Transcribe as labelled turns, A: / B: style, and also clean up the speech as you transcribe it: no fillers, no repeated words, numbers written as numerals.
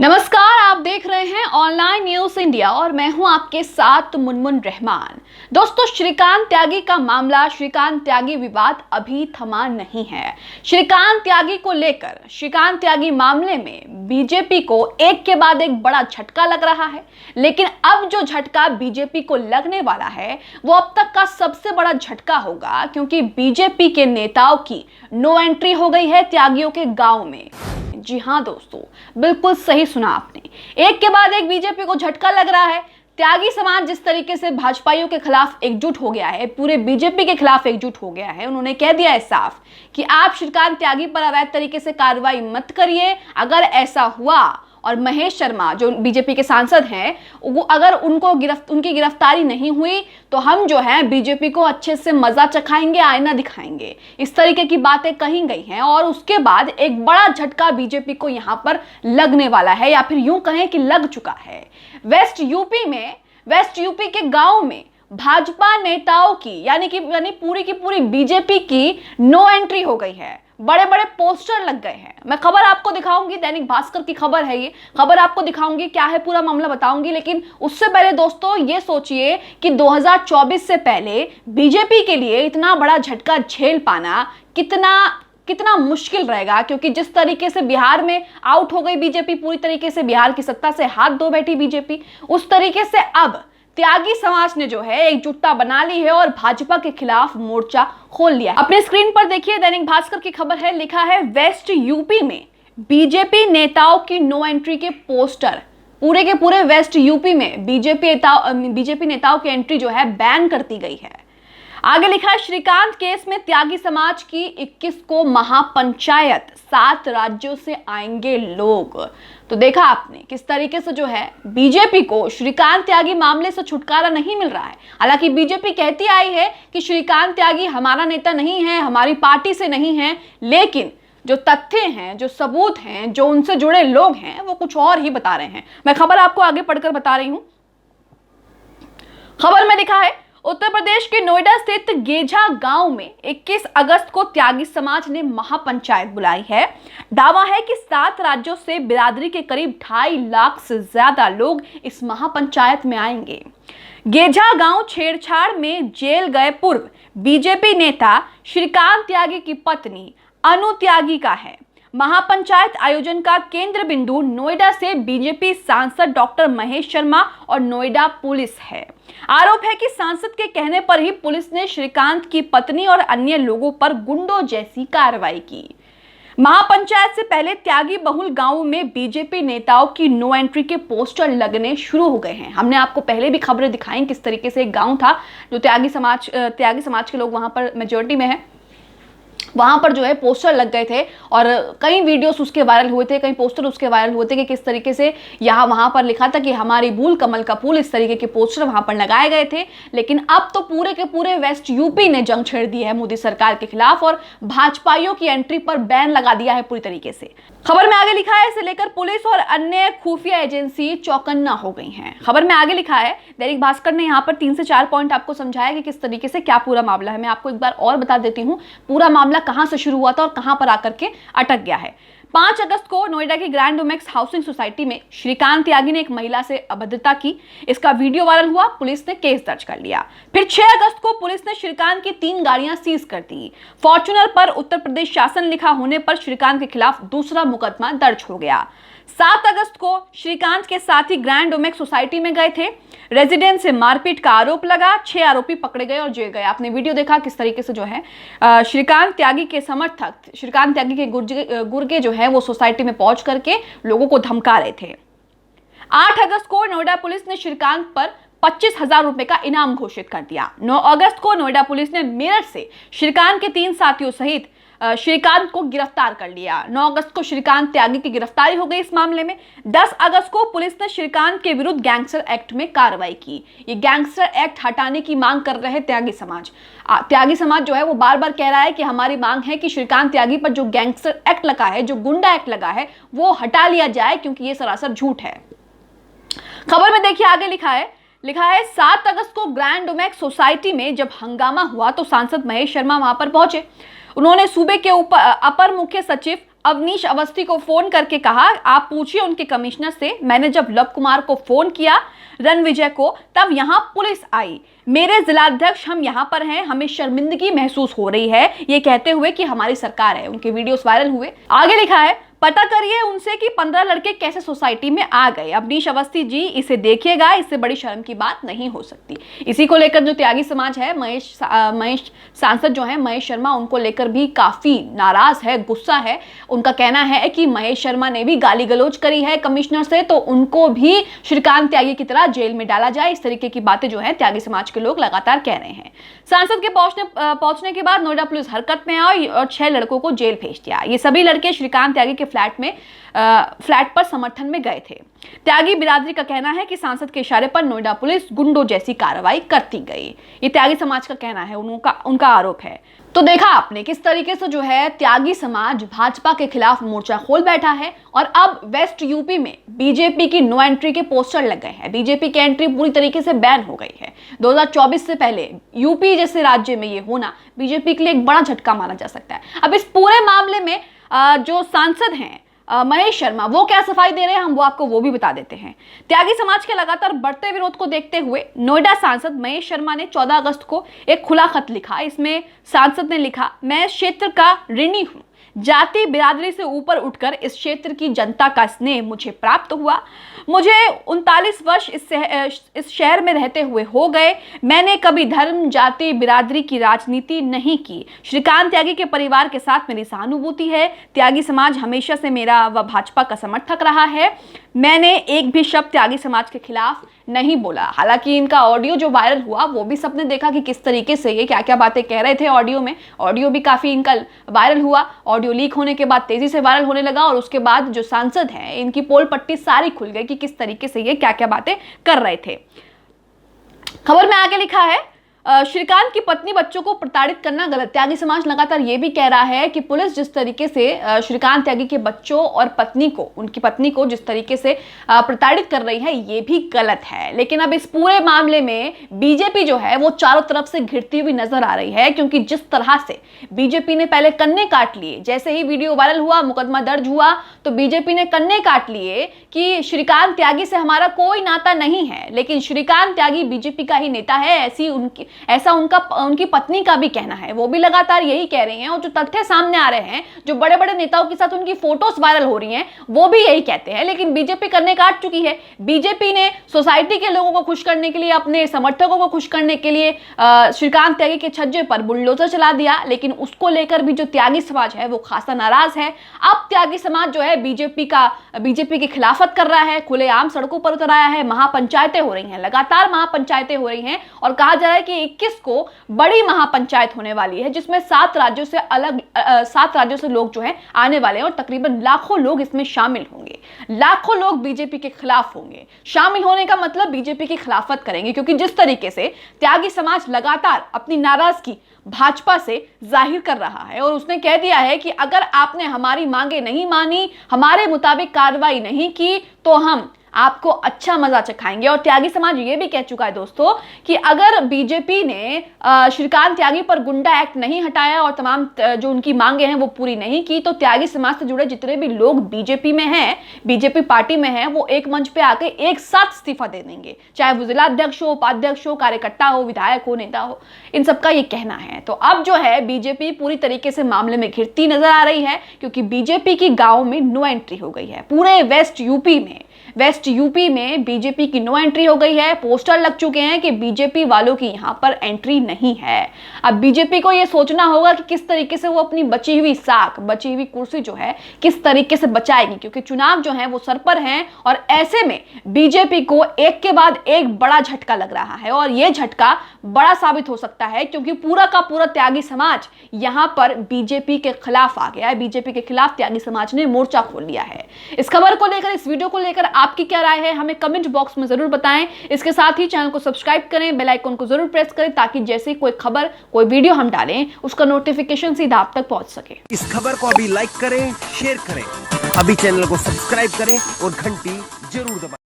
A: नमस्कार, आप देख रहे हैं ऑनलाइन न्यूज इंडिया और मैं हूं आपके साथ मुनमुन रहमान। दोस्तों, श्रीकांत त्यागी का मामला, श्रीकांत त्यागी विवाद अभी थमा नहीं है। श्रीकांत त्यागी को लेकर, श्रीकांत त्यागी मामले में बीजेपी को एक के बाद एक बड़ा झटका लग रहा है। लेकिन अब जो झटका बीजेपी को लगने वाला है वो अब तक का सबसे बड़ा झटका होगा, क्योंकि बीजेपी के नेताओं की नो एंट्री हो गई है त्यागियों के गांव में। जी हां दोस्तों, बिल्कुल सही सुना आपने। एक के बाद एक बीजेपी को झटका लग रहा है। त्यागी समाज जिस तरीके से भाजपाइयों के खिलाफ एकजुट हो गया है, पूरे बीजेपी के खिलाफ एकजुट हो गया है, उन्होंने कह दिया है साफ कि आप श्रीकांत त्यागी पर अवैध तरीके से कार्रवाई मत करिए। अगर ऐसा हुआ और महेश शर्मा जो बीजेपी के सांसद हैं, अगर उनकी गिरफ्तारी नहीं हुई तो हम जो है बीजेपी को अच्छे से मजा चखाएंगे, आईना दिखाएंगे। इस तरीके की बातें कही गई हैं और उसके बाद एक बड़ा झटका बीजेपी को यहां पर लगने वाला है, या फिर यूं कहें कि लग चुका है। वेस्ट यूपी के गांव में भाजपा नेताओं की यानी पूरी की पूरी बीजेपी की नो एंट्री हो गई है। बड़े बड़े पोस्टर लग गए हैं। मैं खबर आपको दिखाऊंगी, दैनिक भास्कर की खबर है ये। खबर आपको दिखाऊंगी, क्या है पूरा मामला बताऊंगी। लेकिन उससे पहले दोस्तों ये सोचिए कि 2024 से पहले बीजेपी के लिए इतना बड़ा झटका झेल पाना कितना मुश्किल रहेगा, क्योंकि जिस तरीके से बिहार में आउट हो गई बीजेपी, पूरी तरीके से बिहार की सत्ता से हाथ धो बैठी बीजेपी, उस तरीके से अब त्यागी समाज ने जो है एकजुटता बना ली है और भाजपा के खिलाफ मोर्चा खोल लिया है। अपने स्क्रीन पर देखिए, दैनिक भास्कर की खबर है, लिखा है वेस्ट यूपी में बीजेपी नेताओं की नो एंट्री के पोस्टर। पूरे के पूरे वेस्ट यूपी में बीजेपी नेताओं की एंट्री जो है बैन कर दी गई है। आगे लिखा है, श्रीकांत केस में त्यागी समाज की 21 को महापंचायत, 7 राज्यों से आएंगे लोग। तो देखा आपने किस तरीके से जो है बीजेपी को श्रीकांत त्यागी मामले से छुटकारा नहीं मिल रहा है। हालांकि बीजेपी कहती आई है कि श्रीकांत त्यागी हमारा नेता नहीं है, हमारी पार्टी से नहीं है, लेकिन जो तथ्य हैं, जो सबूत हैं, जो उनसे जुड़े लोग हैं, वो कुछ और ही बता रहे हैं। मैं खबर आपको आगे पढ़कर बता रही हूं। खबर में लिखा है, उत्तर प्रदेश के नोएडा स्थित गेझा गांव में 21 अगस्त को त्यागी समाज ने महापंचायत बुलाई है। दावा है कि 7 राज्यों से बिरादरी के करीब 2.5 लाख से ज्यादा लोग इस महापंचायत में आएंगे। गेझा गांव छेड़छाड़ में जेल गए पूर्व बीजेपी नेता श्रीकांत त्यागी की पत्नी अनु त्यागी का है। महापंचायत आयोजन का केंद्र बिंदु नोएडा से बीजेपी सांसद डॉक्टर महेश शर्मा और नोएडा पुलिस है। आरोप है कि सांसद के कहने पर ही पुलिस ने श्रीकांत की पत्नी और अन्य लोगों पर गुंडों जैसी कार्रवाई की। महापंचायत से पहले त्यागी बहुल गांवों में बीजेपी नेताओं की नो एंट्री के पोस्टर लगने शुरू हो गए हैं। हमने आपको पहले भी खबरें दिखाई किस तरीके से एक गांव था जो त्यागी समाज के लोग वहां पर मेजोरिटी में है, वहां पर जो है पोस्टर लग गए थे और कई वीडियोस उसके वायरल हुए थे, कई पोस्टर उसके वायरल हुए थे कि किस तरीके से वहां पर लिखा था कि हमारी भूल कमल का फूल, इस तरीके के पोस्टर वहां पर लगाए गए थे। लेकिन अब तो पूरे के पूरे वेस्ट यूपी ने जंग छेड़ दी है मोदी सरकार के खिलाफ और भाजपाइयों की एंट्री पर बैन लगा दिया है पूरी तरीके से। खबर में आगे लिखा है, इसे लेकर पुलिस और अन्य खुफिया एजेंसी चौकन्ना हो गई हैं। खबर में आगे लिखा है, दैनिक भास्कर ने यहाँ पर 3 से 4 पॉइंट आपको समझाया कि किस तरीके से क्या पूरा मामला है। मैं आपको एक बार और बता देती हूँ पूरा मामला कहां से शुरू हुआ था और कहां पर आकर के अटक गया है। 5 अगस्त को नोएडा की ग्रैंड ओमेक्स हाउसिंग सोसाइटी में श्रीकांत त्यागी ने एक महिला से अभद्रता की। इसका वीडियो वायरल हुआ, पुलिस ने केस दर्ज कर लिया। फिर 6 अगस्त को पुलिस ने श्रीकांत की 3 गाड़ियां सीज कर दी। फॉर्च्यूनर पर उत्तर प्रदेश शासन लिखा होने पर श्रीकांत के खिलाफ दूसरा मुकदमा दर्ज हो गया। 7 अगस्त को श्रीकांत के साथी ग्रैंड ओमेक्स सोसाइटी में गए थे। रेजिडेंट से मारपीट का आरोप लगा, 6 आरोपी पकड़े गए और जेल गए। आपने वीडियो देखा किस तरीके से जो है श्रीकांत त्यागी के समर्थक, श्रीकांत त्यागी के गुर्गे जो है वो सोसाइटी में पहुंच करके लोगों को धमका रहे थे। 8 अगस्त को नोएडा पुलिस ने श्रीकांत पर 25,000 रुपए का इनाम घोषित कर दिया। 9 अगस्त को नोएडा पुलिस ने मेरठ से श्रीकांत के 3 साथियों सहित श्रीकांत को गिरफ्तार कर लिया। 9 अगस्त को श्रीकांत त्यागी की गिरफ्तारी हो गई इस मामले में। 10 अगस्त को पुलिस ने श्रीकांत के विरुद्ध गैंगस्टर एक्ट में कार्रवाई की। ये गैंगस्टर एक्ट हटाने की मांग कर रहे त्यागी समाज। त्यागी समाज जो है वो बार बार कह रहा है कि हमारी मांग है कि श्रीकांत त्यागी पर जो गैंगस्टर एक्ट लगा है, जो गुंडा एक्ट लगा है, वो हटा लिया जाए, क्योंकि ये सरासर झूठ है। खबर में देखिए आगे लिखा है 7 अगस्त को ग्रैंड ओमेक्स सोसाइटी में जब हंगामा हुआ तो सांसद महेश शर्मा वहां पर पहुंचे। उन्होंने सूबे के अपर मुख्य सचिव अवनीश अवस्थी को फोन करके कहा, आप पूछिए उनके कमिश्नर से, मैंने जब लव कुमार को फोन किया, रणविजय को, तब यहां पुलिस आई। मेरे जिलाध्यक्ष हम यहां पर हैं, हमें शर्मिंदगी महसूस हो रही है, ये कहते हुए कि हमारी सरकार है। उनके वीडियोस वायरल हुए। आगे लिखा है, पता करिए उनसे कि 15 लड़के कैसे सोसाइटी में आ गए। अवनीश अवस्थी जी, इसे देखिएगा, इससे बड़ी शर्म की बात नहीं हो सकती। इसी को लेकर जो त्यागी समाज है, महेश सांसद जो है महेश शर्मा, उनको लेकर भी काफी नाराज है, गुस्सा है। उनका कहना है कि महेश शर्मा ने भी गाली गलौज करी है कमिश्नर से, तो उनको भी श्रीकांत त्यागी की तरह जेल में डाला जाए। इस तरीके की बातें जो है त्यागी समाज के लोग लगातार कह रहे हैं। सांसद के पहुंचने के बाद नोएडा पुलिस हरकत में आई और 6 लड़कों को जेल भेज दिया। ये सभी लड़के श्रीकांत त्यागी के फ्लैट पर समर्थन में गए थे। त्यागी बिरादरी का कहना है कि सांसद के इशारे पर नोएडा पुलिस गुंडों जैसी कार्रवाई करती गई। ये त्यागी समाज का कहना है, उनका आरोप है। तो देखा आपने किस तरीके से जो है त्यागी समाज भाजपा के खिलाफ मोर्चा खोल बैठा है। और अब वेस्ट यूपी में बीजेपी की नो एंट्री के पोस्टर लग गए हैं। बीजेपी की एंट्री पूरी तरीके से बैन हो गई है। 2024 से पहले यूपी जैसे राज्य में ये होना बीजेपी के लिए एक बड़ा झटका माना जा सकता है। अब इस पूरे मामले में जो सांसद हैं महेश शर्मा, वो क्या सफाई दे रहे हैं, हम वो भी बता देते हैं। त्यागी समाज के लगातार बढ़ते विरोध को देखते हुए नोएडा सांसद महेश शर्मा ने 14 अगस्त को एक खुला खत लिखा। इसमें सांसद ने लिखा, मैं इस क्षेत्र का ऋणी हूं। जाति बिरादरी से ऊपर उठकर इस क्षेत्र की जनता का स्नेह मुझे प्राप्त हुआ। मुझे 39 वर्ष इस शहर में रहते हुए हो गए। मैंने कभी धर्म, जाति, बिरादरी की राजनीति नहीं की। श्रीकांत त्यागी के परिवार के साथ मेरी सहानुभूति है। त्यागी समाज हमेशा से मेरा व भाजपा का समर्थक रहा है। मैंने एक भी शब्द त्यागी समाज के खिलाफ नहीं बोला। हालांकि इनका ऑडियो जो वायरल हुआ, वो भी सबने देखा कि किस तरीके से ये क्या क्या बातें कह रहे थे ऑडियो में। ऑडियो भी काफी इनका वायरल हुआ। ऑडियो लीक होने के बाद तेजी से वायरल होने लगा और उसके बाद जो सांसद हैं, इनकी पोल पट्टी सारी खुल गई कि किस तरीके से ये क्या क्या बातें कर रहे थे। खबर में आगे लिखा है, श्रीकांत की पत्नी बच्चों को प्रताड़ित करना गलत। त्यागी समाज लगातार ये भी कह रहा है कि पुलिस जिस तरीके से श्रीकांत त्यागी के बच्चों और उनकी पत्नी को जिस तरीके से प्रताड़ित कर रही है, ये भी गलत है। लेकिन अब इस पूरे मामले में बीजेपी जो है वो चारों तरफ से घिरती हुई नजर आ रही है, क्योंकि जिस तरह से बीजेपी ने पहले कन्ने काट लिए, जैसे ही वीडियो वायरल हुआ, मुकदमा दर्ज हुआ, तो बीजेपी ने कन्ने काट लिए कि श्रीकांत त्यागी से हमारा कोई नाता नहीं है। लेकिन श्रीकांत त्यागी बीजेपी का ही नेता है, ऐसा उनकी पत्नी का भी कहना है। वो भी लगातार यही कह रही हैं और जो तथ्य सामने आ रहे हैं, जो बड़े बड़े नेताओं के साथ उनकी फोटोज वायरल हो रही हैं, वो भी यही कहते हैं। लेकिन बीजेपी करने काट चुकी है। बीजेपी ने सोसाइटी के लोगों को खुश करने के लिए, अपने समर्थकों को खुश करने के लिए श्रीकांत त्यागी के छज्जे पर बुलडोजर चला दिया। लेकिन उसको लेकर भी जो त्यागी समाज है वो खासा नाराज है। अब त्यागी समाज जो है बीजेपी की खिलाफत कर रहा है, खुलेआम सड़कों पर उतर आया है। महापंचायतें हो रही हैं, लगातार महापंचायतें हो रही हैं और कहा जा रहा है कि 21 को बड़ी महापंचायत होने वाली है, जिसमें 7 राज्यों से लोग जो है आने वाले हैं और तकरीबन लाखों लोग इसमें शामिल होंगे। लाखों लोग बीजेपी के खिलाफ होंगे। शामिल होने का मतलब बीजेपी की खिलाफत करेंगे, क्योंकि जिस तरीके से त्यागी समाज लगातार अपनी नाराजगी भाजपा से जाहिर कर रहा है और उसने कह दिया है कि अगर आपने हमारी मांगे नहीं मानी, हमारे मुताबिक कार्रवाई नहीं की, तो हम आपको अच्छा मजा चखाएंगे। और त्यागी समाज ये भी कह चुका है दोस्तों कि अगर बीजेपी ने श्रीकांत त्यागी पर गुंडा एक्ट नहीं हटाया और तमाम जो उनकी मांगे हैं वो पूरी नहीं की, तो त्यागी समाज से जुड़े जितने भी लोग बीजेपी में हैं, बीजेपी पार्टी में हैं, वो एक मंच पे आके एक साथ इस्तीफा दे देंगे, चाहे वो जिला अध्यक्ष हो, उपाध्यक्ष हो, कार्यकर्ता हो, विधायक हो, नेता हो। इन सबका ये कहना है। तो अब जो है बीजेपी पूरी तरीके से मामले में घिरती नजर आ रही है, क्योंकि बीजेपी की गांव में नो एंट्री हो गई है। पूरे वेस्ट यूपी में बीजेपी की नो एंट्री हो गई है। पोस्टर लग चुके हैं कि बीजेपी वालों की यहां पर एंट्री नहीं है। अब बीजेपी को यह सोचना होगा कि किस तरीके से वो अपनी बची हुई कुर्सी जो है किस तरीके से बचाएगी, क्योंकि चुनाव जो है वो सर पर हैं और ऐसे में बीजेपी को एक के बाद एक बड़ा झटका लग रहा है और यह झटका बड़ा साबित हो सकता है, क्योंकि पूरा का पूरा त्यागी समाज यहां पर बीजेपी के खिलाफ आ गया है। बीजेपी के खिलाफ त्यागी समाज ने मोर्चा खोल लिया है। इस खबर को लेकर, इस वीडियो को लेकर आपकी क्या राय है, हमें कमेंट बॉक्स में जरूर बताएं। इसके साथ ही चैनल को सब्सक्राइब करें, बेल आइकन को जरूर प्रेस करें, ताकि जैसे कोई खबर, कोई वीडियो हम डालें, उसका नोटिफिकेशन सीधा आप तक पहुंच सके।
B: इस खबर को अभी लाइक करें, शेयर करें, अभी चैनल को सब्सक्राइब करें और घंटी जरूर दबाएं।